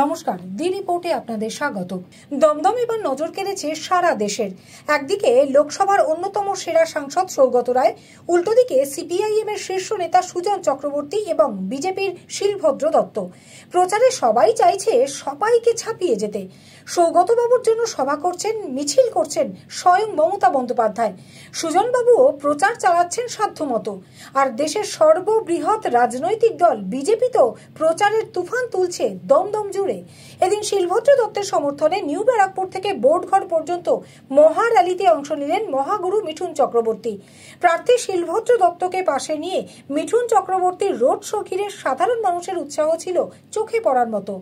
নমস্কার, দি রিপোর্টে আপনাদের স্বাগত। দমদম এবার নজর কেড়েছে সারা দেশের। একদিকে লোকসভার অন্যতম সেরা সাংসদ সৌগত রায়, উল্টো দিকে সিপিআইএম এর শীর্ষ নেতা সুজন চক্রবর্তী এবং বিজেপির শিলভদ্র দত্ত। প্রচারে সবাই চাইছে সবাইকে ছাপিয়ে যেতে। সৌগতবাবুর জন্য সভা করছেন, মিছিল করছেন স্বয়ং মমতা বন্দ্যোপাধ্যায়। সুজনবাবুও প্রচার চালাচ্ছেন সাধ্যমতো। আর দেশের সর্ববৃহৎ রাজনৈতিক দল বিজেপি তো প্রচারের তুফান তুলছে দমদম জুড়ে। এদিন শিলভদ্র দত্তের সমর্থনে নিউ ব্যারাকপুর থেকে বোর্ডঘর পর্যন্ত মহা র্যালিতে অংশ নিলেন মহাগুরু মিঠুন চক্রবর্তী। প্রার্থী শিলভদ্র দত্তকে পাশে নিয়ে মিঠুন চক্রবর্তীর রোড শো ঘিরে সাধারণ মানুষের উৎসাহ ছিল চোখে পড়ার মতো।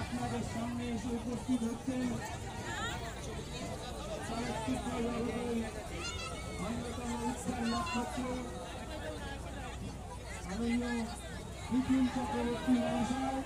আপনাদের সামনে এসে উপস্থিত হচ্ছেন অন্যতম উৎসাহ নক্ষত্র আদরণীয় মিঠুন চক্রবর্তী মহাশয়।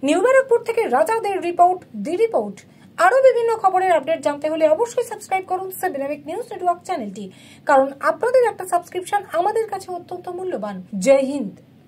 নিউ ব্যারাকপুর থেকে রাজাদের রিপোর্ট, দি রিপোর্ট। আরো বিভিন্ন খবরের আপডেট জানতে হলে অবশ্যই সাবস্ক্রাইব করুন সেভেন নিউজ নেটওয়ার্ক চ্যানেলটি, কারণ আপনাদের একটা সাবস্ক্রিপশন আমাদের কাছে অত্যন্ত মূল্যবান। জয় হিন্দ।